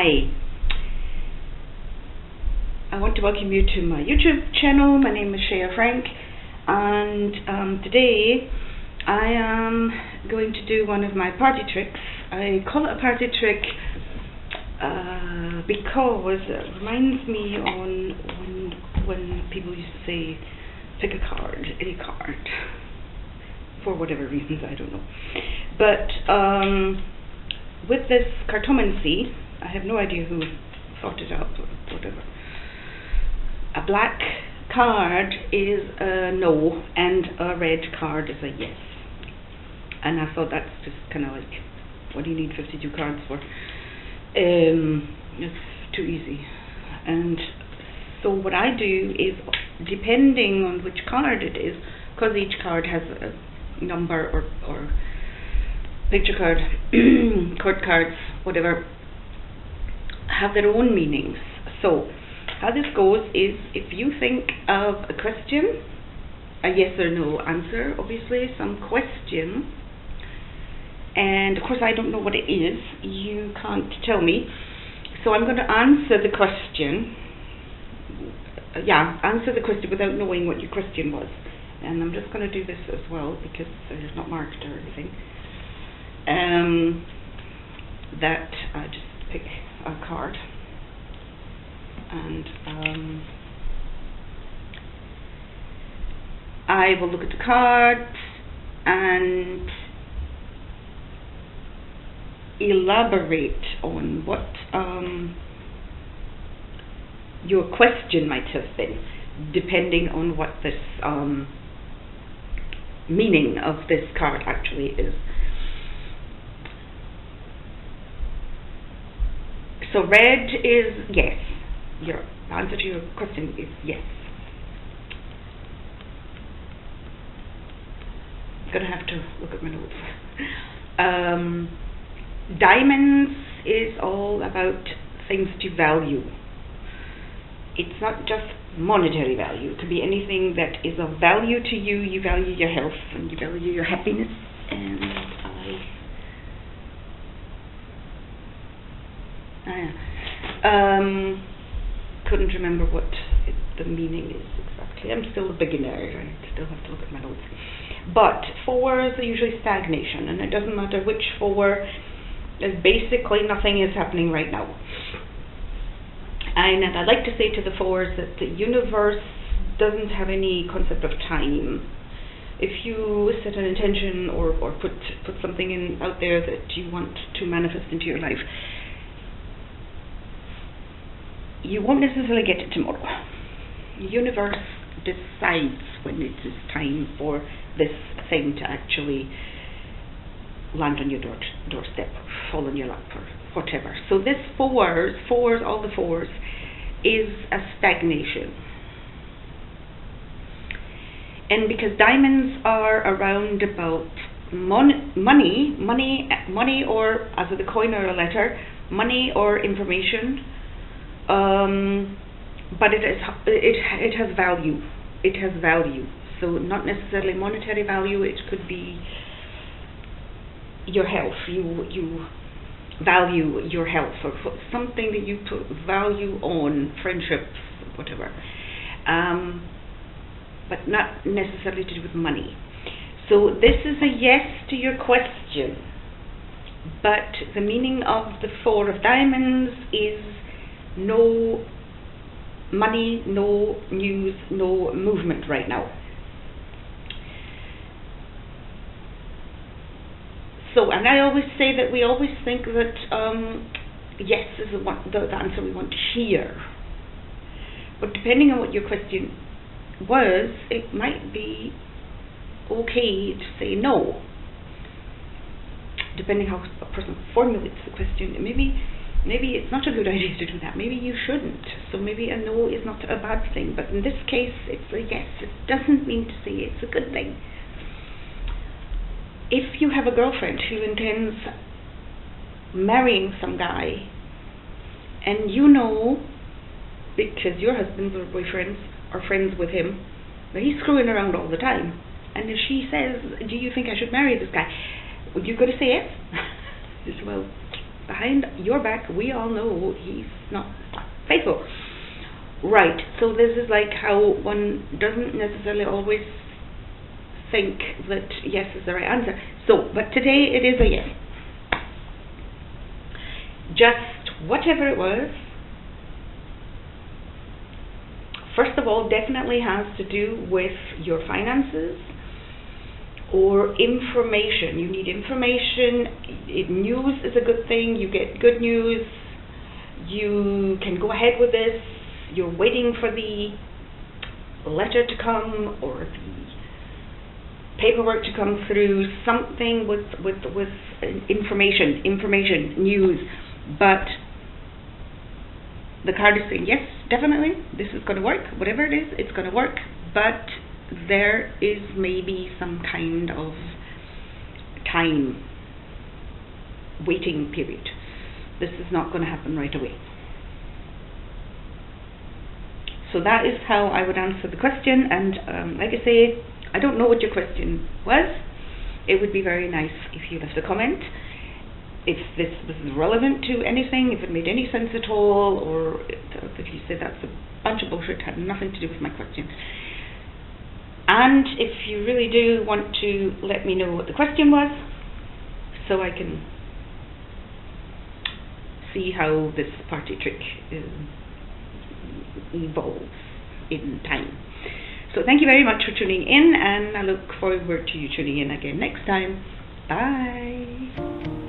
Hi, I want to welcome you to my YouTube channel. My name is Shea and today I am going to do one of my party tricks. I call it a party trick because it reminds me on when people used to say pick a card, any card, for whatever reasons, I don't know. But with this cartomancy, I have no idea who thought it up or whatever. A black card is a no and a red card is a yes. And I thought that's just kind of like, what do you need 52 cards for? It's too easy. And so what I do is, depending on which card it is, because each card has a number or picture card, court cards, whatever, have their own meanings. So how this goes is, if you think of a question, a yes or no answer, obviously, some question, and of course I don't know what it is, you can't tell me, so I'm going to answer the question, answer the question without knowing what your question was. And I'm just going to do this as well, because it's not marked or anything. That I just pick a card, and I will look at the cards and elaborate on what your question might have been, depending on what this meaning of this card actually is. So red is yes. Your answer to your question is yes. I'm going to have to look at my notes. Diamonds is all about things to value. It's not just monetary value. It could be anything that is of value to you. You value your health and you value your happiness. And couldn't remember what the meaning is exactly. I'm still a beginner. I still have to look at my notes. But fours are usually stagnation, and it doesn't matter which four. There's basically nothing is happening right now. And I'd like to say to the fours that the universe doesn't have any concept of time. If you set an intention or put something out there that you want to manifest into your life, you won't necessarily get it tomorrow. The universe decides when it is time for this thing to actually land on your doorstep, fall on your lap, or whatever. So this fours, all the fours, is a stagnation. And because diamonds are around about money, or as with a coin or a letter, money or information, but it has value. It has value. So not necessarily monetary value. It could be your health. You value your health, or something that you put value on, friendships, whatever. But not necessarily to do with money. So this is a yes to your question. But the meaning of the four of diamonds is no money, no news, no movement right now. So, and I always say that we always think that yes is the answer we want to hear. But depending on what your question was, it might be okay to say no. Depending how a person formulates the question, maybe it's not a good idea to do that. Maybe you shouldn't. So maybe a no is not a bad thing. But in this case, it's a yes. It doesn't mean to say it's a good thing. If you have a girlfriend who intends marrying some guy, and you know, because your husbands or boyfriends are friends with him, that he's screwing around all the time, and if she says, do you think I should marry this guy? Would you go to say yes? Well, behind your back, we all know he's not faithful. Right, so this is like how one doesn't necessarily always think that yes is the right answer. So, but today it is a yes. Just whatever it was, first of all, definitely has to do with your finances or information. You need information. News is a good thing. You get good news. You can go ahead with this. You're waiting for the letter to come or the paperwork to come through, something with information, news. But the card is saying, yes, definitely, this is going to work. Whatever it is, it's going to work. But there is maybe some kind of time, waiting period. This is not going to happen right away. So that is how I would answer the question. And like I say, I don't know what your question was. It would be very nice if you left a comment. If this was relevant to anything, if it made any sense at all, or if you said that's a bunch of bullshit, had nothing to do with my question. And if you really do want to let me know what the question was, so I can see how this party trick evolves in time. So thank you very much for tuning in, and I look forward to you tuning in again next time. Bye.